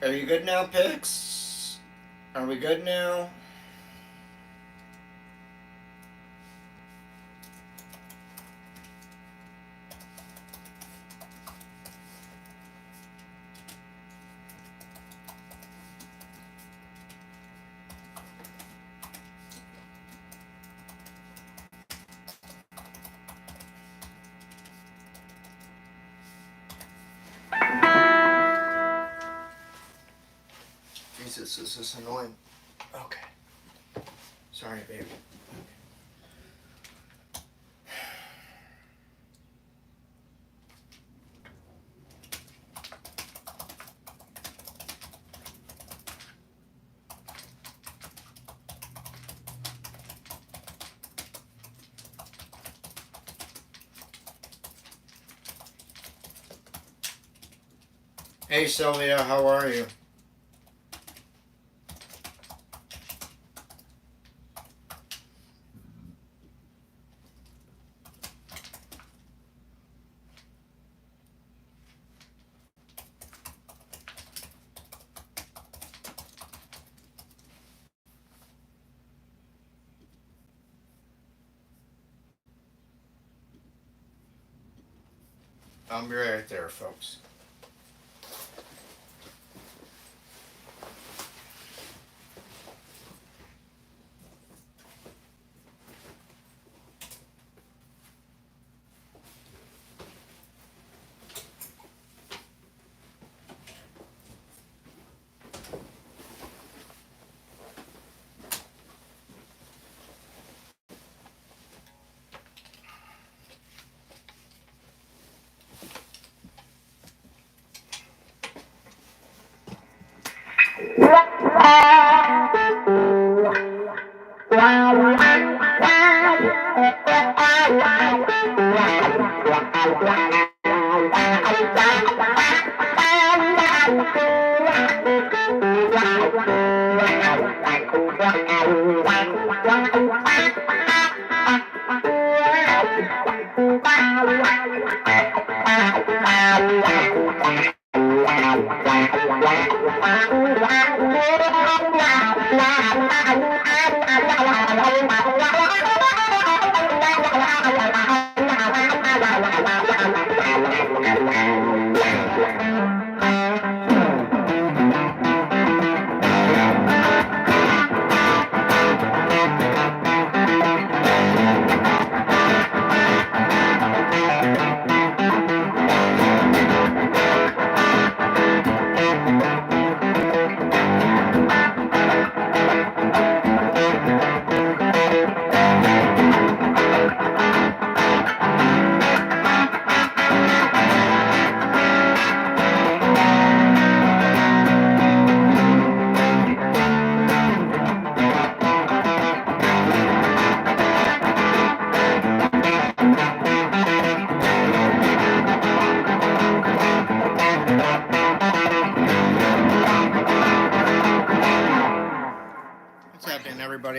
Are you good now, Pix? Are we good now? Jesus, this is annoying. Okay. Sorry, baby. Hey, Sylvia, how are you? I'll be right there, folks.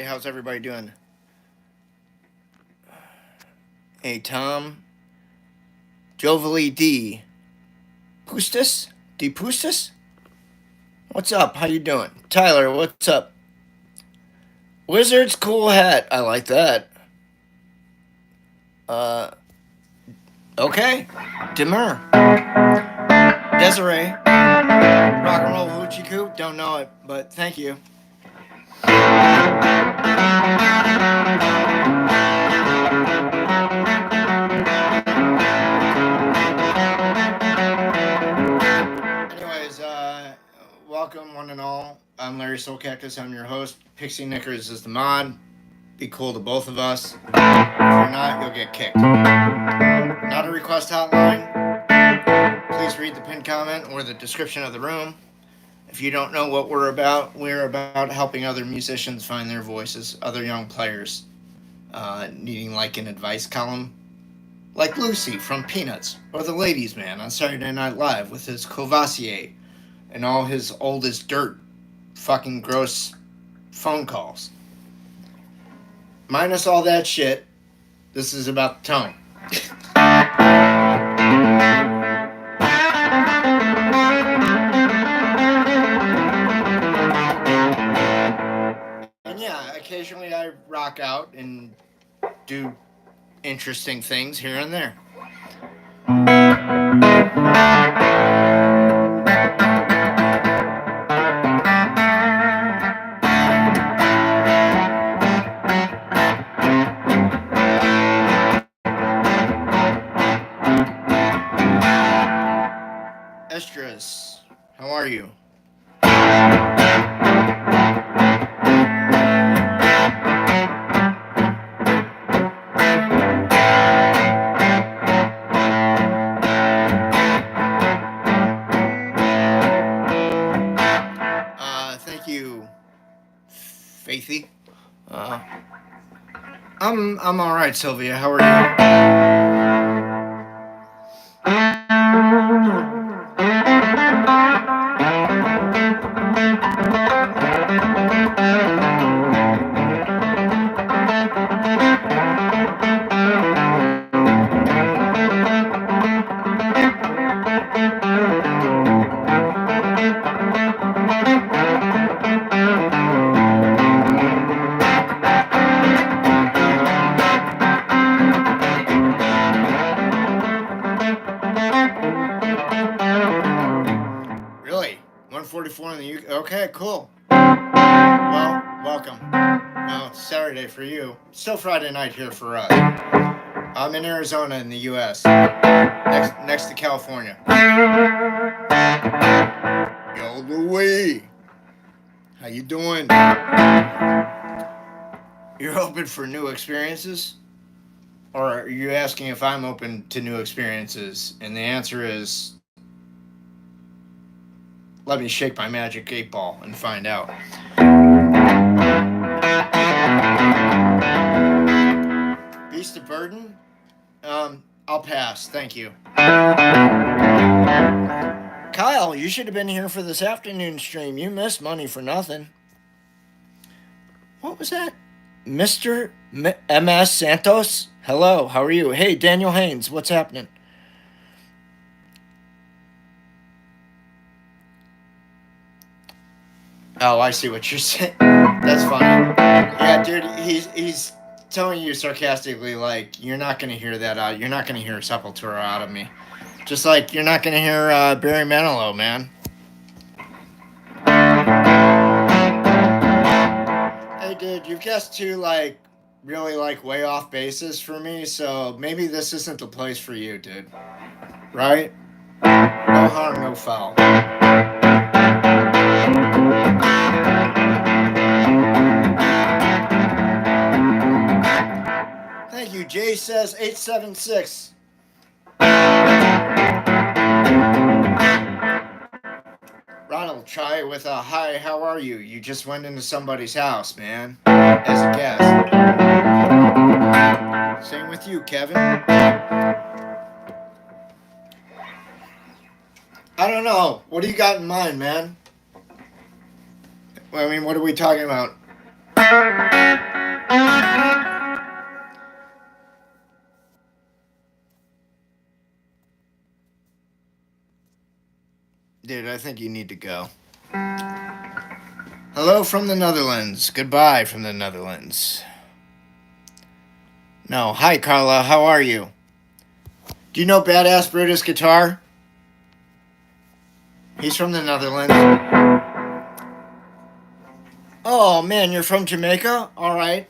How's everybody doing? Hey, Tom. Jovally D. Pustus? D. Pustus? What's up? How you doing? Tyler, what's up? Wizard's cool hat. I like that. Okay. Demur. Desiree. Rock and roll hoochie coo. Don't know it, but thank you. Anyways, welcome one and all. I'm Larry Soulcactus. I'm your host. Pixie Knickers is the mod. Be cool to both of us. If you're not, you'll get kicked. Not a request hotline. Please read the pinned comment or the description of the room. If you don't know what we're about helping other musicians find their voices, other young players needing like an advice column, like Lucy from Peanuts, or the Ladies Man on Saturday Night Live with his Courvoisier and all his old as dirt fucking gross phone calls. Minus all that shit, this is about the tone. occasionally I rock out and do interesting things here and there. Estras, how are you? Thank you, Faithy. I'm all right, Sylvia. How are Really? 144 in the UK? Okay, cool. Well, welcome. Well, it's Saturday for you. Still Friday night here for us. I'm in Arizona in the US. Next to California. Yo, Louie. How you doing? You're open for new experiences? Or are you asking if I'm open to new experiences? And the answer is, let me shake my magic 8-ball and find out. Beast of Burden? I'll pass. Thank you. Kyle, you should have been here for this afternoon stream. You missed money for nothing. What was that? Mr. MS Santos? Hello, how are you? Hey, Daniel Haynes, what's happening? Oh, I see what you're saying. That's funny. Yeah, dude, he's telling you sarcastically, like, you're not going to hear that out. You're not going to hear Sepultura out of me. Just like you're not going to hear Barry Manilow, man. Hey, dude, you've guessed two, like, really, like, way off bases for me, so maybe this isn't the place for you, dude. Right? No harm, no foul. Thank you. Jay says 876. Ronald, try it with a hi, how are you? You just went into somebody's house, man. As a guest. Same with you, Kevin. I don't know. What do you got in mind, man? I mean, what are we talking about? Dude, I think you need to go. Hello from the Netherlands. Goodbye from the Netherlands. No, hi Carla, how are you? Do you know Badass Brutus Guitar? He's from the Netherlands. Oh man, you're from Jamaica? Alright.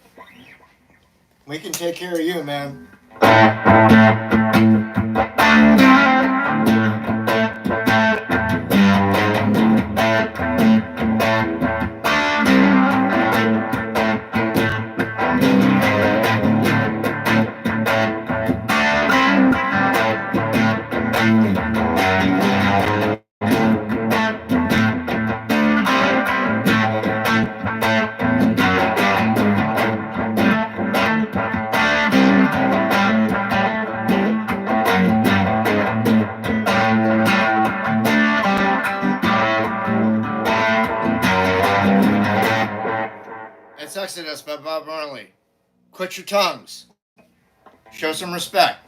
We can take care of you, man. Exodus by Bob Marley. Quit your tongues. Show some respect.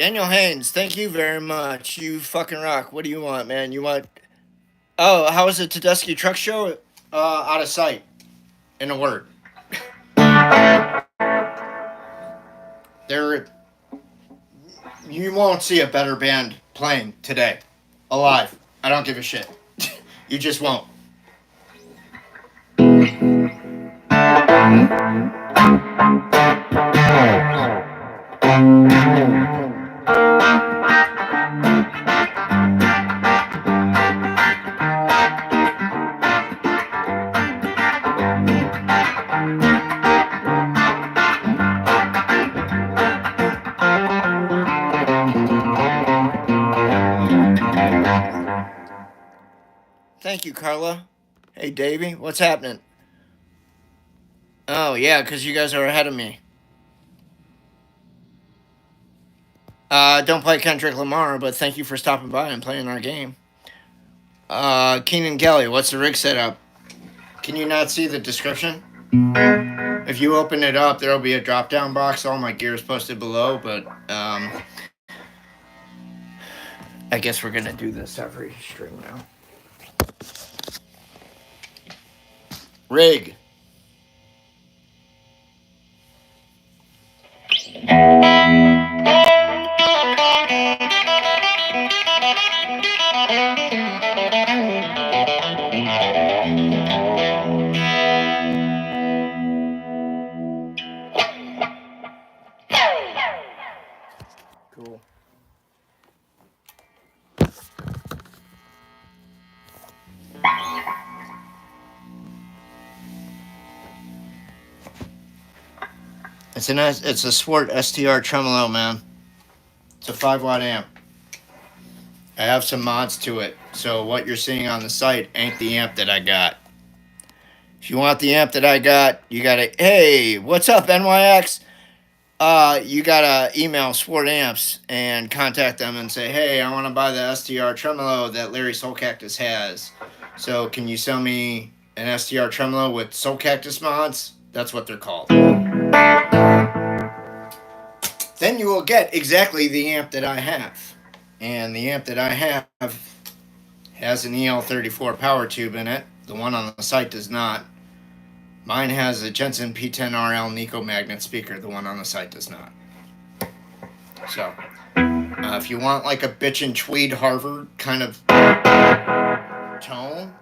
Daniel Haynes, thank you very much. You fucking rock. What do you want, man? You want... Oh, how was the Tedeschi Truck Show? Out of sight. In a word. There... You won't see a better band playing today. Alive. I don't give a shit. You just won't. Thank you, Carla. Hey, Davey, what's happening? Oh, yeah, because you guys are ahead of me. Don't play Kendrick Lamar, but thank you for stopping by and playing our game. Keenan Kelly, what's the rig setup? Can you not see the description? If you open it up, there'll be a drop-down box. All my gear is posted below, but I guess we're going to do this every stream now. Rig. Cool. It's a Swart STR tremolo, man. It's a 5-watt amp. I have some mods to it, so what you're seeing on the site ain't the amp that I got. If you want the amp that I got, you gotta, hey, what's up, NYX? You gotta email Swart Amps and contact them and say, hey, I want to buy the STR tremolo that Larry Soulcactus has. So can you sell me an STR tremolo with Soulcactus mods? That's what they're called. Then you will get exactly the amp that I have. And the amp that I have has an EL34 power tube in it. The one on the site does not. Mine has a Jensen P10RL Nico magnet speaker. The one on the site does not. So, if you want like a bitchin' tweed Harvard kind of tone,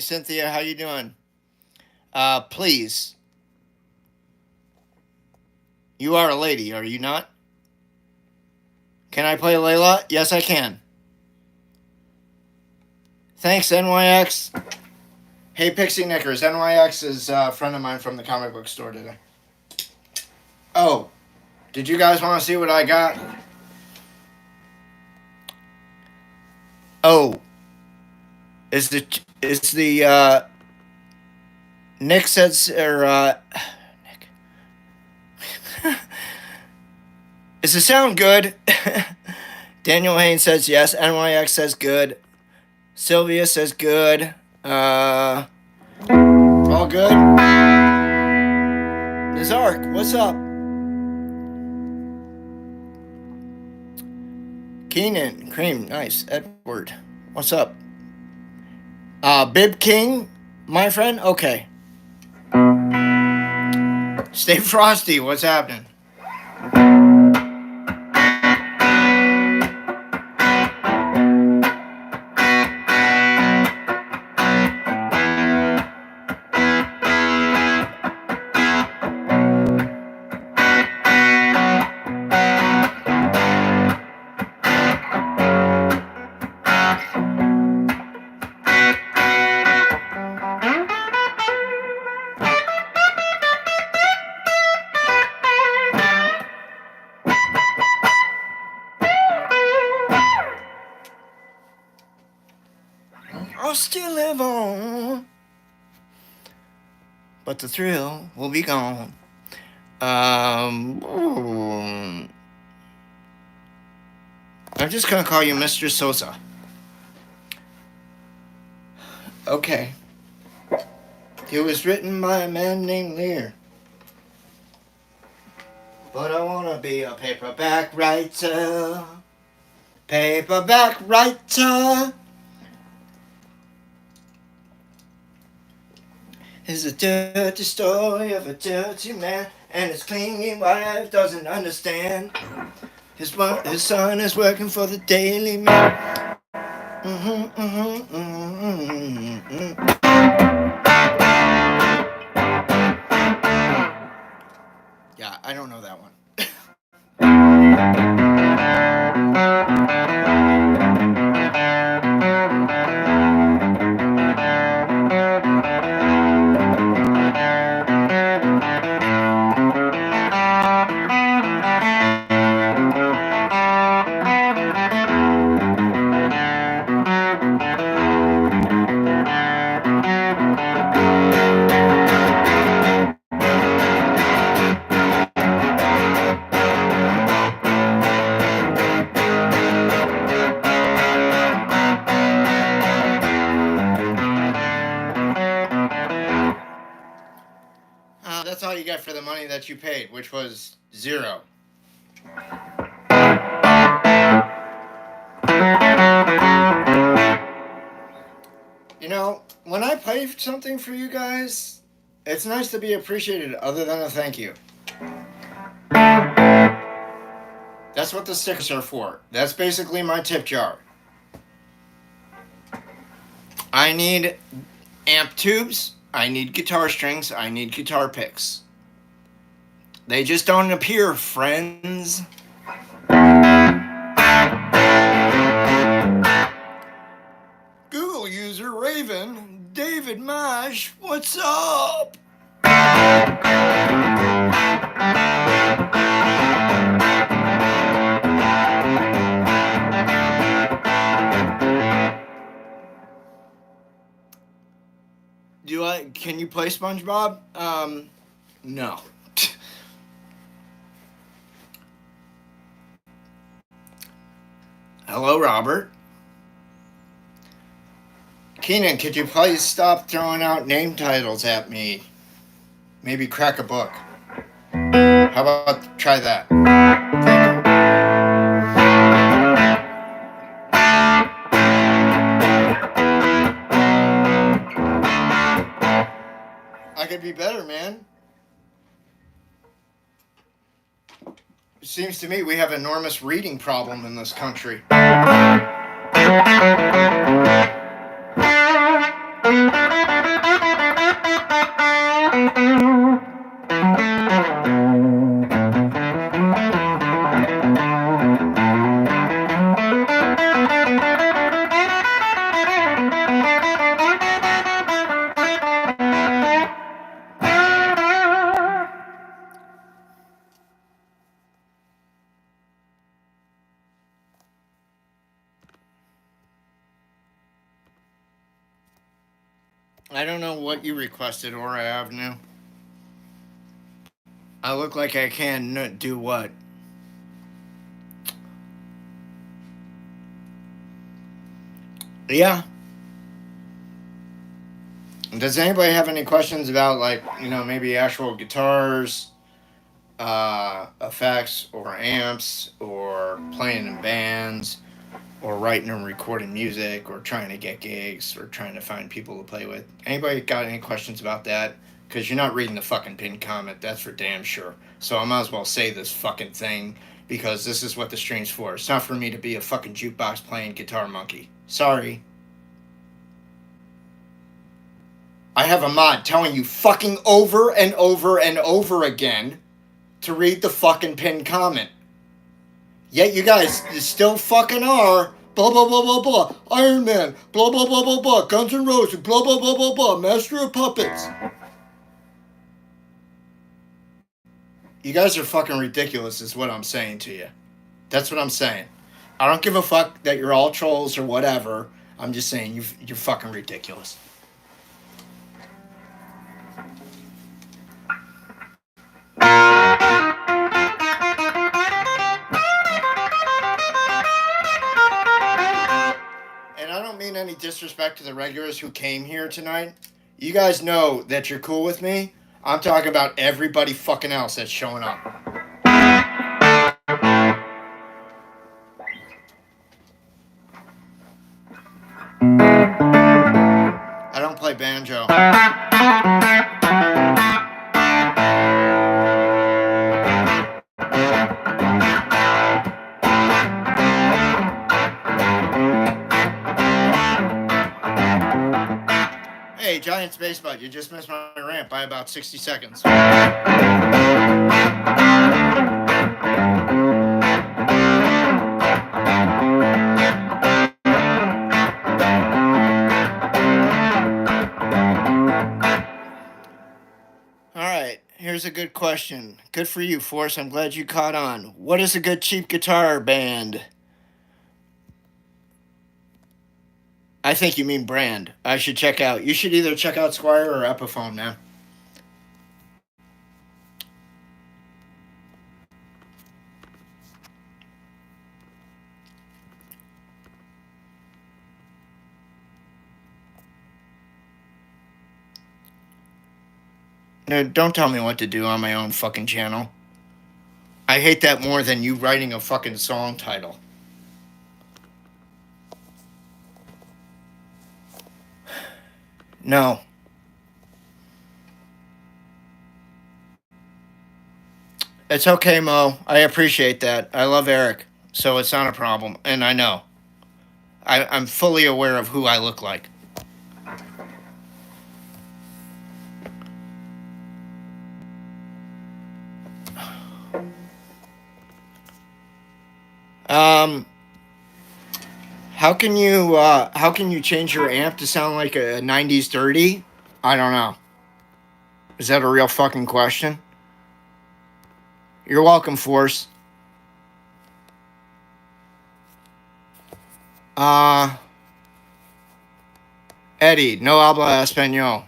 Cynthia, how you doing? Please. You are a lady, are you not? Can I play Layla? Yes, I can. Thanks, NYX. Hey, Pixie Knickers. NYX is a friend of mine from the comic book store today. Oh, did you guys want to see what I got? Oh, is the Nick says, or Nick, is the sound good? Daniel Haynes says yes. NYX says good. Sylvia says good. All good. Nazark, what's up? Keenan, Cream, nice. Edward, what's up? Bib King, my friend? Okay. Stay frosty, what's happening? I'll still live on, but the thrill will be gone. I'm just gonna call you Mr. Sosa. Okay. It was written by a man named Lear. But I wanna be a paperback writer. Paperback writer. It's a dirty story of a dirty man, and his clingy wife doesn't understand. His son is working for the Daily Mail. Yeah, I don't know that one. That's all you get for the money that you paid, which was $0. You know, when I play something for you guys, it's nice to be appreciated other than a thank you. That's what the stickers are for. That's basically my tip jar. I need amp tubes, I need guitar strings, I need guitar picks. They just don't appear, friends. Google user Raven, David Mash, what's up? Can you play SpongeBob? No. Hello, Robert. Keenan, could you please stop throwing out name titles at me? Maybe crack a book. How about try that? I could be better, man. It seems to me we have an enormous reading problem in this country. I don't know what you requested, Aura Avenue. I look like I can do what? Yeah. Does anybody have any questions about, like, maybe actual guitars, effects, or amps, or playing in bands, or writing and recording music, or trying to get gigs, or trying to find people to play with? Anybody got any questions about that? Because you're not reading the fucking pinned comment, that's for damn sure. So I might as well say this fucking thing, because this is what the stream's for. It's not for me to be a fucking jukebox playing guitar monkey. Sorry. I have a mod telling you fucking over and over and over again to read the fucking pinned comment. Yet you guys still fucking are. Blah, blah, blah, blah, blah. Iron Man. Blah, blah, blah, blah, blah. Guns N' Roses. Blah, blah, blah, blah, blah. Master of Puppets. You guys are fucking ridiculous is what I'm saying to you. That's what I'm saying. I don't give a fuck that you're all trolls or whatever. I'm just saying, you're fucking ridiculous. And I don't mean any disrespect to the regulars who came here tonight. You guys know that you're cool with me. I'm talking about everybody fucking else that's showing up. I don't play banjo. Hey, Giant Space Bud, you just missed my rant by about 60 seconds. Alright, here's a good question. Good for you, Force. I'm glad you caught on. What is a good cheap guitar band? I think you mean brand. I should check out. You should either check out Squire or Epiphone, man. No, don't tell me what to do on my own fucking channel. I hate that more than you writing a fucking song title. No. It's okay, Mo. I appreciate that. I love Eric, so it's not a problem. And I know. I'm fully aware of who I look like. How can you change your amp to sound like a 90s dirty? I don't know. Is that a real fucking question? You're welcome, Force. Eddie, no habla español.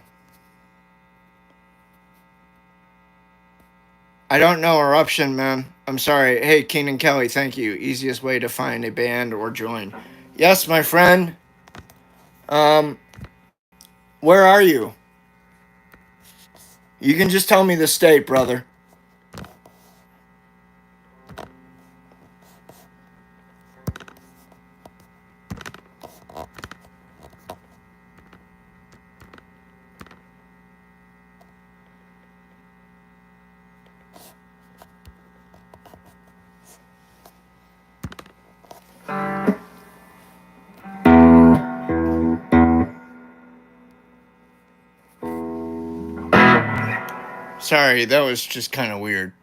I don't know Eruption, man. I'm sorry. Hey, Keenan Kelly, thank you. Easiest way to find a band or join. Yes, my friend. Where are you? You can just tell me the state, brother. Sorry, that was just kind of weird.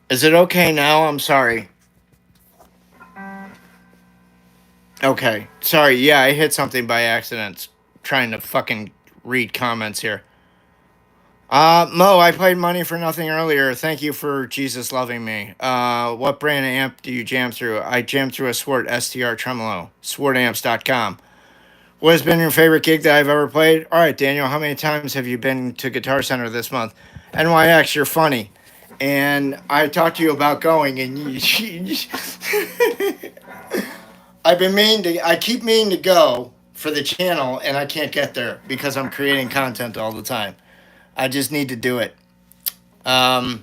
Is it okay now? I'm sorry. Okay. Sorry. Yeah, I hit something by accident. Trying to fucking read comments here. Mo, I played Money for Nothing earlier. Thank you for Jesus loving me. What brand of amp do you jam through? I jam through a Swart STR Tremolo. SwartAmps.com. What has been your favorite gig that I've ever played? All right, Daniel, how many times have you been to Guitar Center this month? NYX, you're funny. And I talked to you about going, and I keep meaning to go for the channel, and I can't get there because I'm creating content all the time. I just need to do it. Let's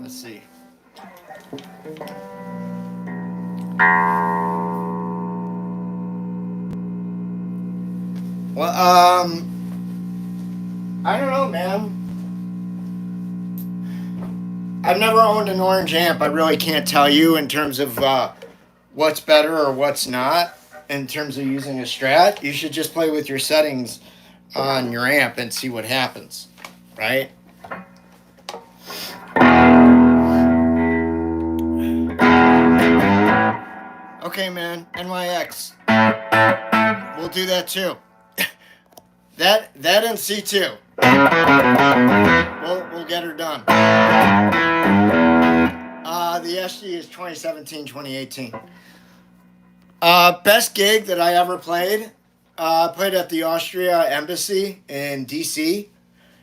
see. Well, I don't know, man. I've never owned an orange amp. I really can't tell you in terms of what's better or what's not. In terms of using a Strat, you should just play with your settings on your amp and see what happens, right? Okay, man, NYX. We'll do that too. That and C2. We'll get her done. The SG is 2017, 2018. Best gig that I ever played. Played at the Austria Embassy in DC,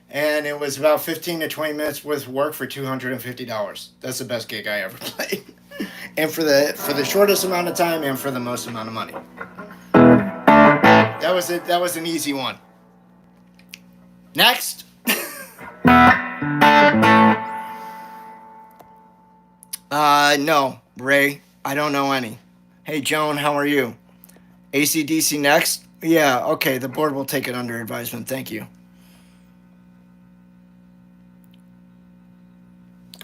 and it was about 15 to 20 minutes worth of work for $250. That's the best gig I ever played, and for the shortest amount of time and for the most amount of money. That was it. That was an easy one. Next. No, Ray. I don't know any. Hey, Joan, how are you? AC/DC next? Yeah, okay, the board will take it under advisement. Thank you.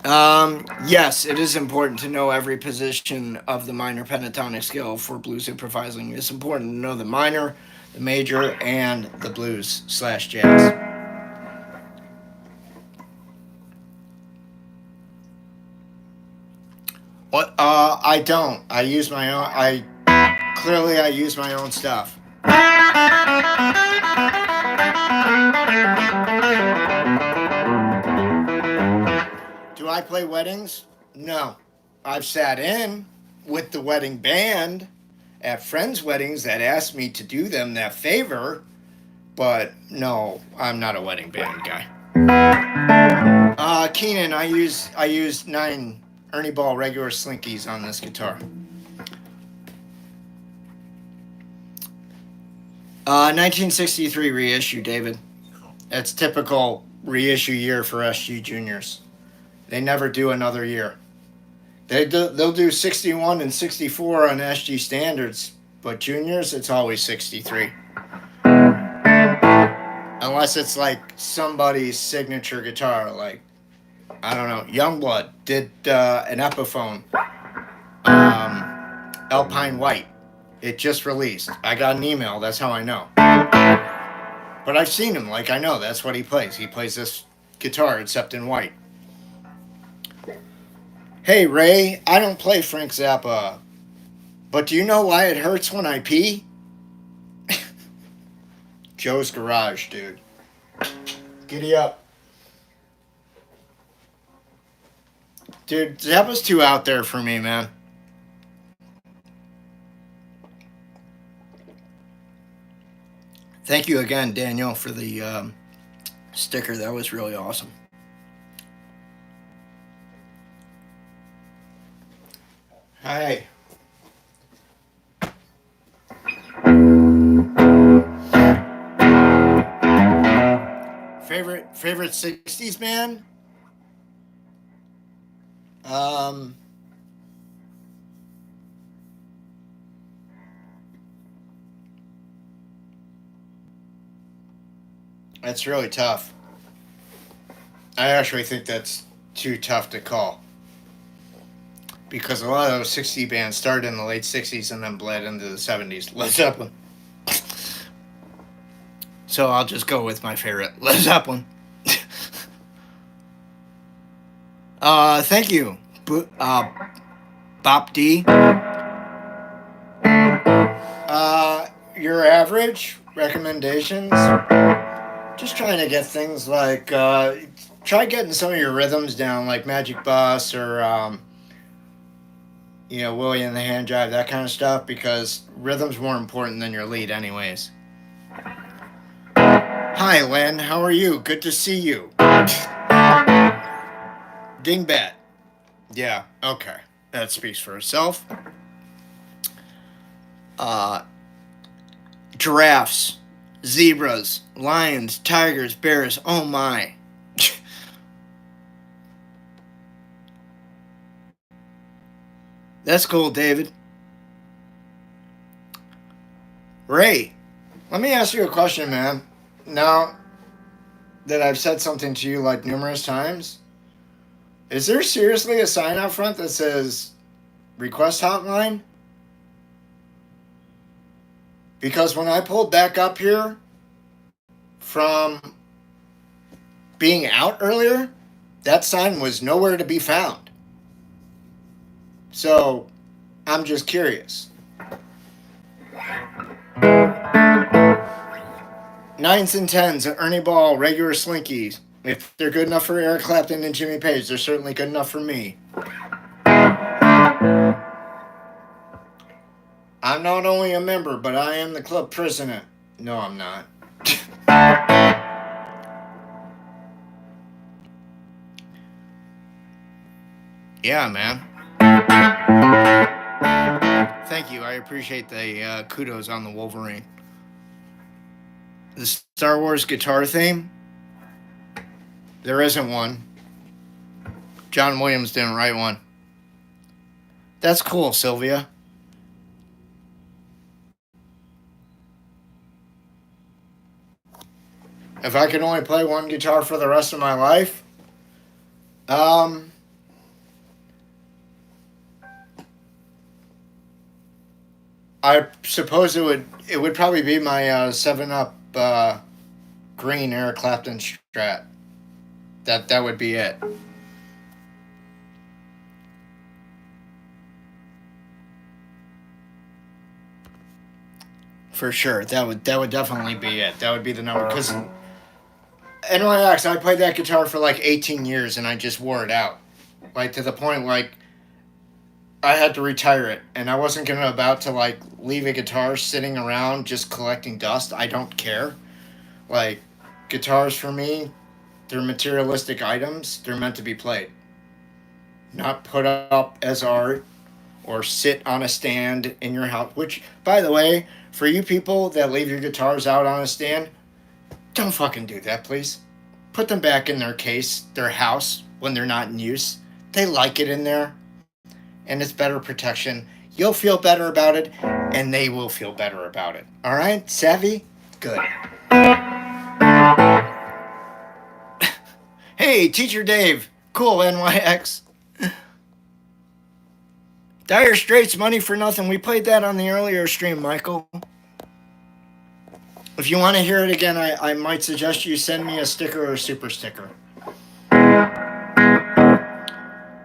Yes, it is important to know every position of the minor pentatonic scale for blues improvising. It's important to know the minor, the major, and the blues/jazz. What? I don't. I use my own. I use my own stuff. Do I play weddings? No. I've sat in with the wedding band at friends' weddings that asked me to do them that favor, but no, I'm not a wedding band guy. Keenan, I use 9 Ernie Ball regular slinkies on this guitar. 1963 reissue, David. That's typical reissue year for SG juniors. They never do another year. They'll do 61 and 64 on SG standards, but juniors, it's always 63. Unless it's like somebody's signature guitar, like, I don't know, Youngblood did an Epiphone, Alpine White. It just released. I got an email, that's how I know. But I've seen him, like I know, that's what he plays. He plays this guitar, except in white. Hey, Ray, I don't play Frank Zappa, but do you know why it hurts when I pee? Joe's Garage, dude. Giddy up. Dude, Zappa's too out there for me, man. Thank you again, Daniel, for the sticker. That was really awesome. Hi. Favorite 60s band? That's really tough. I actually think that's too tough to call. Because a lot of those 60 bands started in the late 60s and then bled into the 70s. Led Zeppelin. So I'll just go with my favorite, Led Zeppelin. Thank you, Bop D. Your average recommendations? Just trying to get things like, try getting some of your rhythms down, like Magic Bus or, Willie and the Hand Jive, that kind of stuff, because rhythm's more important than your lead anyways. Hi, Len. How are you? Good to see you. Dingbat. Yeah, okay. That speaks for itself. Giraffes, zebras, lions, tigers, bears. Oh my. That's cool, David. Ray, let me ask you a question, man. Now that I've said something to you like numerous times, is there seriously a sign out front that says request hotline? Because when I pulled back up here from being out earlier, that sign was nowhere to be found. So I'm just curious. 9s and 10s, Ernie Ball, regular slinkies. If they're good enough for Eric Clapton and Jimmy Page, they're certainly good enough for me. I'm not only a member, but I am the club president. No, I'm not. Yeah, man. Thank you. I appreciate the kudos on the Wolverine. The Star Wars guitar theme? There isn't one. John Williams didn't write one. That's cool, Sylvia. If I could only play one guitar for the rest of my life, I suppose it would probably be my 7-Up green Eric Clapton Strat. That would be it. For sure, that would definitely be it. That would be the number, because NYX, I played that guitar for like 18 years and I just wore it out, like to the point like I had to retire it, and I wasn't about to like leave a guitar sitting around just collecting dust. I don't care. Like, guitars for me, they're materialistic items. They're meant to be played, not put up as art or sit on a stand in your house. Which, by the way, for you people that leave your guitars out on a stand, don't fucking do that, please. Put them back in their case, their house, when they're not in use. They like it in there, and it's better protection. You'll feel better about it, and they will feel better about it. All right? Savvy? Good. Hey, Teacher Dave. Cool, NYX. Dire Straits, Money for Nothing. We played that on the earlier stream, Michael. If you want to hear it again, I might suggest you send me a sticker or a super sticker.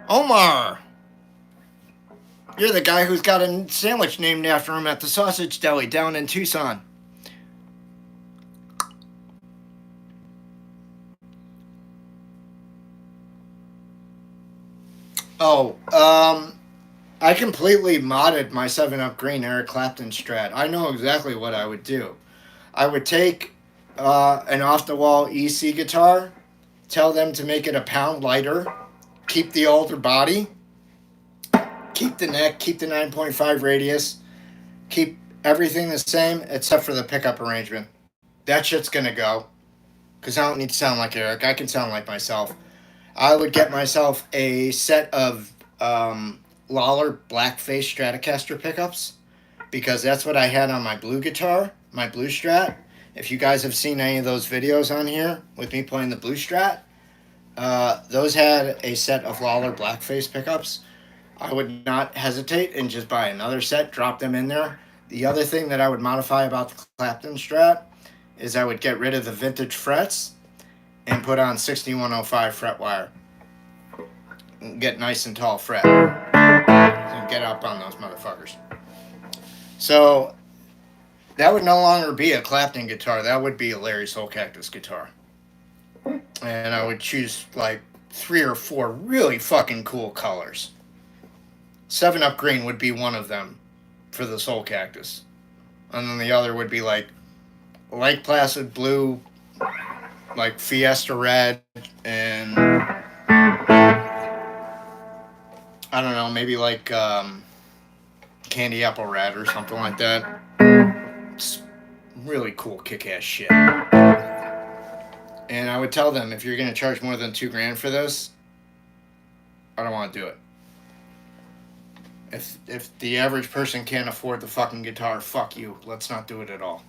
Omar! You're the guy who's got a sandwich named after him at the Sausage Deli down in Tucson. Oh, I completely modded my 7-Up green Eric Clapton Strat. I know exactly what I would do. I would take an off-the-wall EC guitar, tell them to make it a pound lighter, keep the older body, keep the neck, keep the 9.5 radius, keep everything the same except for the pickup arrangement. That shit's gonna go, because I don't need to sound like Eric. I can sound like myself. I would get myself a set of Lawler Blackface Stratocaster pickups, because that's what I had on my blue guitar, my blue Strat. If you guys have seen any of those videos on here with me playing the blue Strat, those had a set of Lawler Blackface pickups. I would not hesitate and just buy another set, drop them in there. The other thing that I would modify about the Clapton Strat is I would get rid of the vintage frets and put on 6105 fret wire. Get nice and tall fret. So get up on those motherfuckers. So that would no longer be a Clapton guitar. That would be a Larry Soulcactus guitar. And I would choose like 3 or 4 really fucking cool colors. 7-Up green would be one of them for the Soulcactus. And then the other would be like Lake Placid blue, like Fiesta red, and I don't know, maybe like candy apple red or something like that. It's really cool kick-ass shit. And I would tell them, if you're going to charge more than $2,000 for this, I don't want to do it. If the average person can't afford the fucking guitar, fuck you. Let's not do it at all.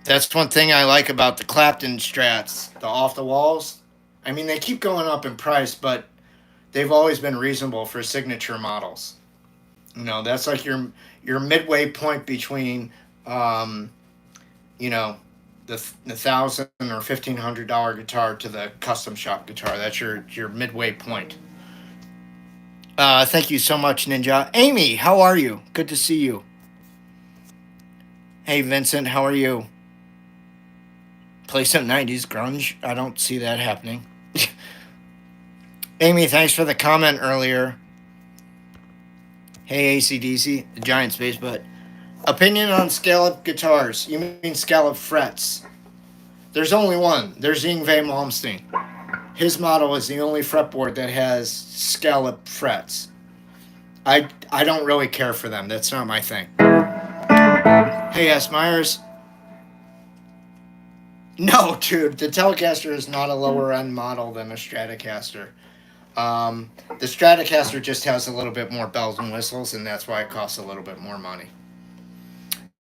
That's one thing I like about the Clapton Strats, the off-the-walls. I mean, they keep going up in price, but they've always been reasonable for signature models. You know, that's like your midway point between, you know, the $1,000 or $1,500 guitar to the custom shop guitar. That's your midway point. Thank you so much, Ninja. Amy, how are you? Good to see you. Hey Vincent, how are you? Play some 90s grunge? I don't see that happening. Amy, thanks for the comment earlier. Hey ACDC, the giant space butt. Opinion on scallop guitars. You mean scallop frets? There's only one. There's Yngwie Malmsteen. His model is the only fretboard that has scallop frets. I don't really care for them. That's not my thing. Hey S. Myers. No, dude, the Telecaster is not a lower end model than a Stratocaster. The Stratocaster just has a little bit more bells and whistles, and that's why it costs a little bit more money.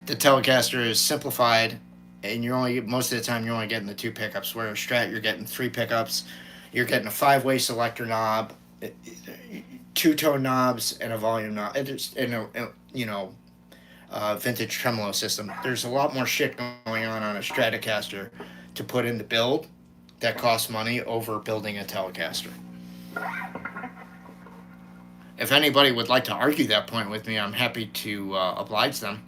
The Telecaster is simplified, and you're only most of the time you're only getting the 2 pickups. Where a Strat, you're getting 3 pickups. You're getting a 5-way selector knob, 2-tone knobs, and a volume knob. It's vintage tremolo system. There's a lot more shit going on a Stratocaster to put in the build that costs money over building a Telecaster. If anybody would like to argue that point with me, I'm happy to oblige them.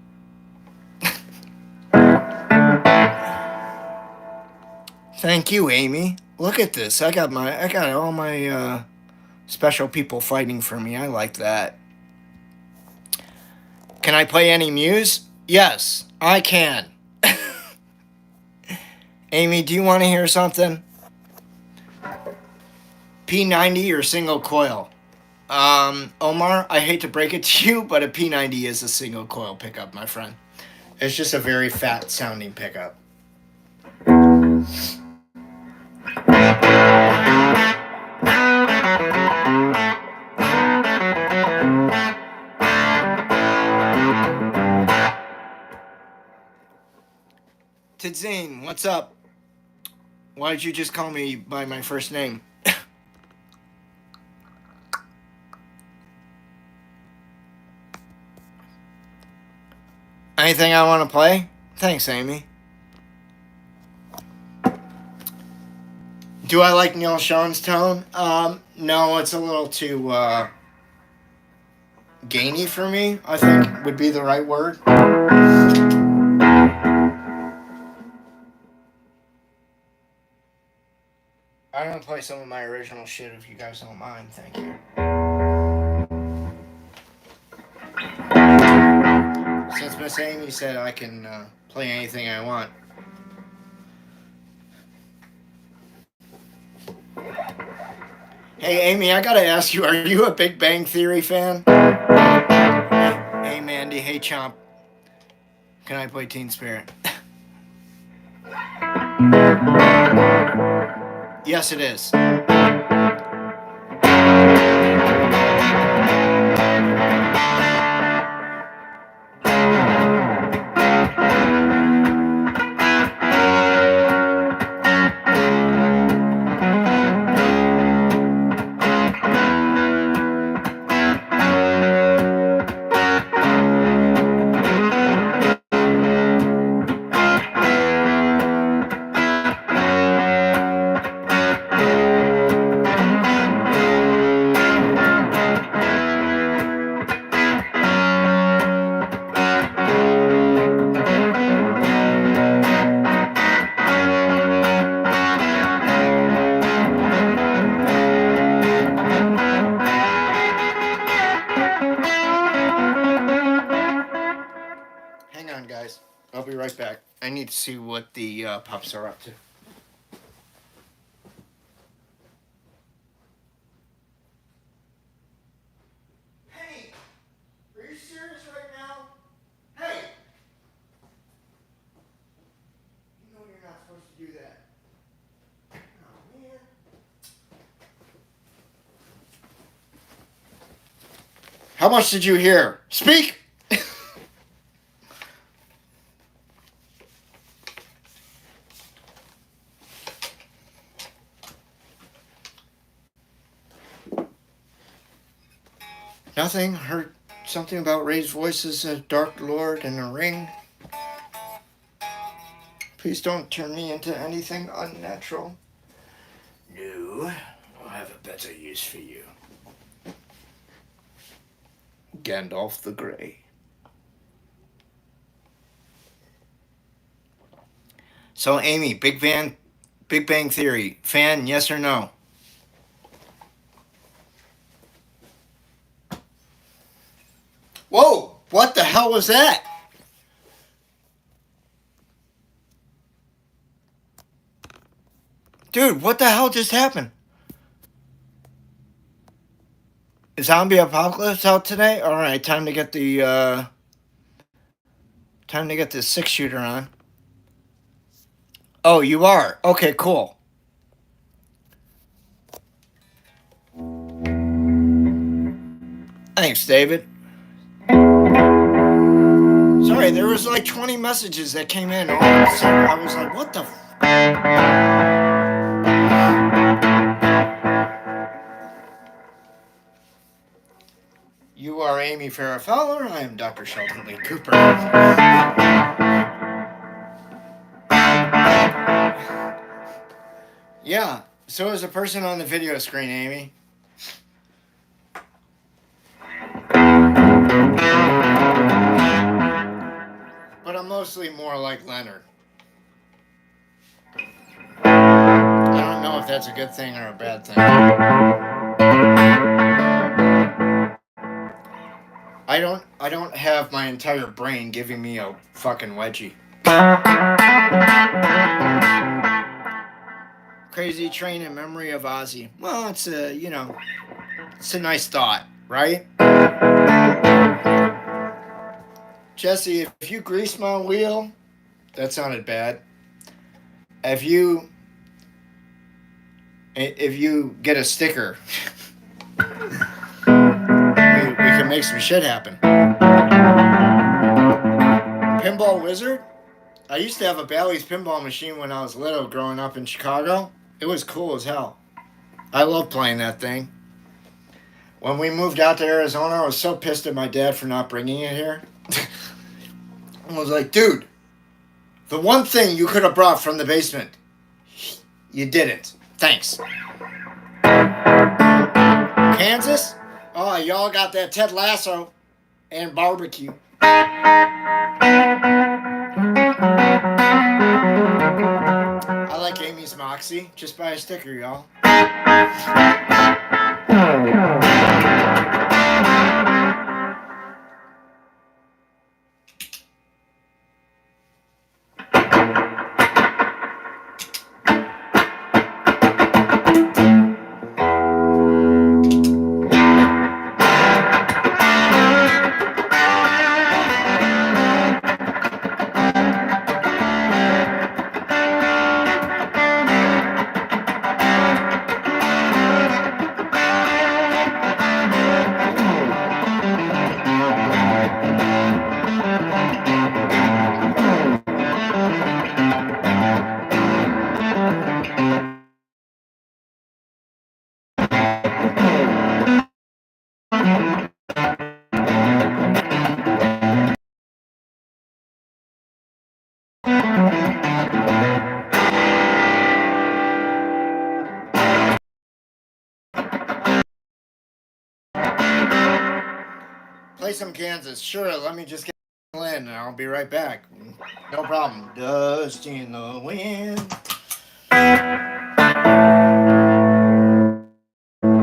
Thank you, Amy. Look at this. I got all my special people fighting for me. I like that. Can I play any Muse? Yes, I can. Amy, do you want to hear something? P90 or single coil? Omar, I hate to break it to you, but a P90 is a single coil pickup, my friend. It's just a very fat sounding pickup. Tidzane, what's up? Why did you just call me by my first name? Anything I want to play? Thanks, Amy. Do I like Neil Sean's tone? No, it's a little too gainy for me, I think would be the right word. I'm gonna play some of my original shit if you guys don't mind. Thank you. Since Miss Amy said I can play anything I want. Hey Amy, I gotta ask you, are you a Big Bang Theory fan? Hey Mandy, hey Chomp. Can I play Teen Spirit? Yes, it is. Guys, I'll be right back. I need to see what the pups are up to. Hey, are you serious right now? Hey, you know you're not supposed to do that. Oh man. How much did you hear? Speak. Nothing. Heard something about raised voices, a dark lord, and a ring. Please don't turn me into anything unnatural. No, I'll have a better use for you. Gandalf the Grey. So, Amy, Big Bang Theory, fan, yes or no? Whoa! What the hell was that? Dude, what the hell just happened? Is Zombie Apocalypse out today? All right, time to get the 6-shooter on. Oh, you are? Okay, cool. Thanks, David. Sorry, there was like 20 messages that came in all of a sudden. I was like, what the You are Amy Farrah Fowler. I am Dr. Sheldon Lee Cooper. Yeah, so is the person on the video screen, Amy. But I'm mostly more like Leonard. I don't know if that's a good thing or a bad thing. I don't have my entire brain giving me a fucking wedgie. Crazy Train in memory of Ozzy. Well, it's it's a nice thought, right? Jesse, if you grease my wheel, that sounded bad. If you get a sticker, we can make some shit happen. Pinball Wizard? I used to have a Bally's pinball machine when I was little growing up in Chicago. It was cool as hell. I love playing that thing. When we moved out to Arizona, I was so pissed at my dad for not bringing it here. I was like, dude, the one thing you could have brought from the basement, you didn't. Thanks. Kansas? Oh, y'all got that Ted Lasso and barbecue. I like Amy's Moxie. Just buy a sticker, y'all. Play some Kansas. Sure, let me just get in and I'll be right back. No problem. Dust in the wind.